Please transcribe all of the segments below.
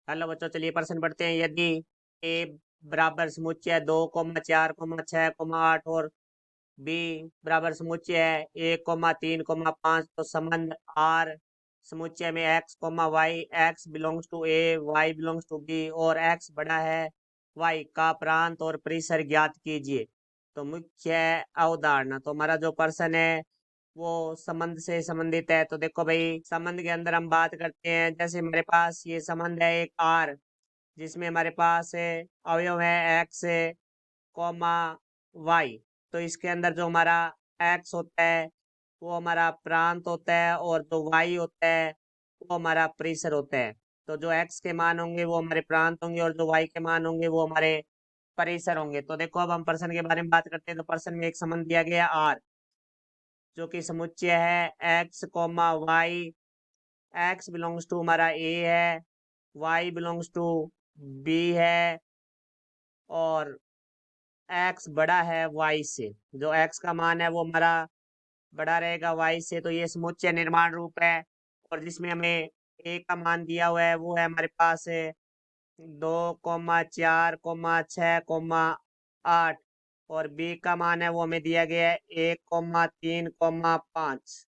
Hello बच्चों, चलिए प्रश्न पढ़ते हैं। यदि ए बराबर समुच्चय 2,4,6,8 और बी बराबर समुच्चय है 1,3,5, तो संबंध आर समुच्चय में X Y, X belongs to A, Y belongs to B और एक्स बड़ा है वाई का प्रांत और परिसर ज्ञात कीजिए। तो मुख्य अवधारणा, तो हमारा जो प्रश्न है वो संबंध से संबंधित है। तो देखो भाई, संबंध के अंदर हम बात करते हैं। जैसे हमारे पास ये संबंध है एक आर, जिसमें हमारे पास है अवयव है एक्स कॉमा वाई। तो इसके अंदर जो हमारा एक्स होता है वो हमारा प्रांत होता है, और जो वाई होता है वो हमारा परिसर होता है। तो जो एक्स के मान होंगे वो हमारे प्रांत होंगे, और जो वाई के मान होंगे वो हमारे परिसर होंगे। तो देखो, अब हम पर्सन के बारे में बात करते हैं। तो पर्सन में एक संबंध दिया गया आर, जो कि समुच्चय है X comma Y. X belongs to हमारा ए है, वाई बिलोंग्स टू बी है, और एक्स बड़ा है वाई से। जो एक्स का मान है वो हमारा बड़ा रहेगा वाई से। तो ये समुच्चय निर्माण रूप है, और जिसमें हमें ए का मान दिया हुआ है वो है हमारे पास 2,4,6,8, और बी का मान है वो हमें दिया गया है 1,3,5।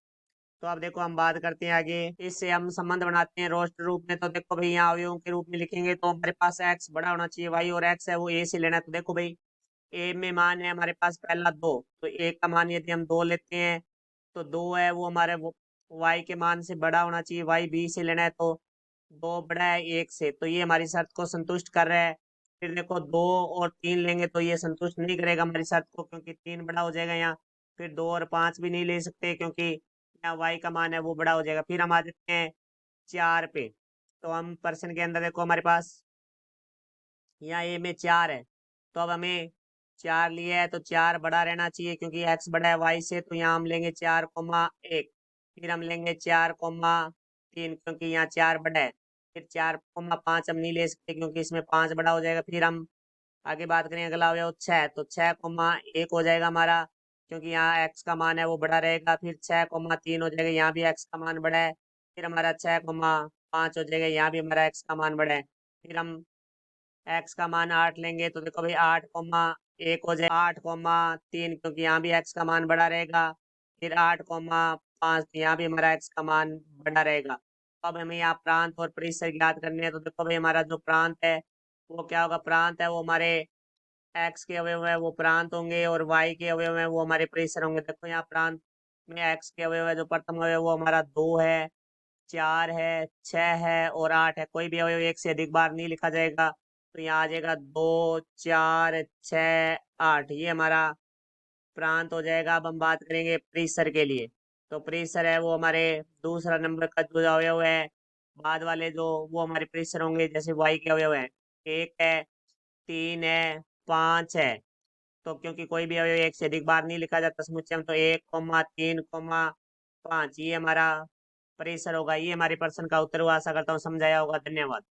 तो अब देखो, हम बात करते हैं आगे। इससे हम संबंध बनाते हैं रोस्टर रूप में। तो देखो भाई, यहाँ अवयवों के रूप में लिखेंगे तो हमारे पास एक्स बड़ा होना चाहिए वाई, और एक्स है वो ए से लेना है। तो देखो भाई, ए में मान है हमारे पास पहला 2, तो ए का मान यदि हम 2 लेते हैं तो 2 है वो हमारे वाई के मान से बड़ा होना चाहिए। वाई बी से लेना है तो 2 बड़ा है 1 से, तो ये हमारी शर्त को संतुष्ट कर रहा है। फिर देखो, 2 और 3 लेंगे तो ये संतुष्ट नहीं करेगा हमारी शर्त को, क्योंकि 3 बड़ा हो जाएगा यहाँ। फिर 2 और 5 भी नहीं ले सकते, क्योंकि यहाँ वाई का मान है वो बड़ा हो जाएगा। फिर हम आ जाते हैं 4 पे। तो हम पर्सन के अंदर देखो, हमारे पास यहाँ ए में 4 है, तो अब हमें 4 लिया है तो 4 बड़ा रहना चाहिए, क्योंकि एक्स बड़ा है वाई से। तो यहाँ हम लेंगे 4,1। फिर हम लेंगे 4,3, क्योंकि यहाँ 4 बड़ा है। फिर 4,5 हम नहीं ले सकते, क्योंकि इसमें 5 बड़ा हो जाएगा। फिर हम आगे बात करें अगला अवयव 6, तो 6,1 हो जाएगा हमारा, क्योंकि यहाँ एक्स का मान है वो बड़ा रहेगा। फिर 6,3 हो जाएगा, यहाँ भी एक्स का मान बड़ा है। फिर हमारा 6,5 हो जाएगा, यहाँ भी हमारा एक्स का मान बड़ा है। फिर हम एक्स का मान 8 लेंगे, तो देखो भाई 8,1 हो जाए 8,3, क्योंकि यहाँ भी एक्स का मान बड़ा रहेगा। फिर 8,5, यहाँ भी हमारा एक्स का मान बड़ा रहेगा। तो अब हमें यहाँ प्रांत और परिसर ज्ञात करने हैं। तो देखो भाई, हमारा जो प्रांत है वो क्या होगा? प्रांत है वो हमारे एक्स के अवयव है वो प्रांत होंगे, और वाई के अवयव है वो हमारे परिसर होंगे। देखो, यहाँ प्रांत में एक्स के अवयव है, जो प्रथम अवयव वो हमारा 2 है, 4 है, 6 है और 8 है। कोई भी अवयव एक से अधिक बार नहीं लिखा जाएगा। तो यहाँ आ जाएगा 2, 4, 6, 8, ये हमारा प्रांत हो जाएगा। अब हम बात करेंगे परिसर के लिए। तो परिसर है वो हमारे दूसरा नंबर का जो अवयव है, बाद वाले जो वो हमारे परिसर होंगे। जैसे वाई के अवयव है 1 है, 3 है, 5 है। तो क्योंकि कोई भी अवयव एक से अधिक बार नहीं लिखा जाता समुच्चय में, तो 1,3,5 ये हमारा परिसर होगा। ये हमारे प्रश्न का उत्तर हुआ। आशा करता हूँ समझाया होगा। धन्यवाद।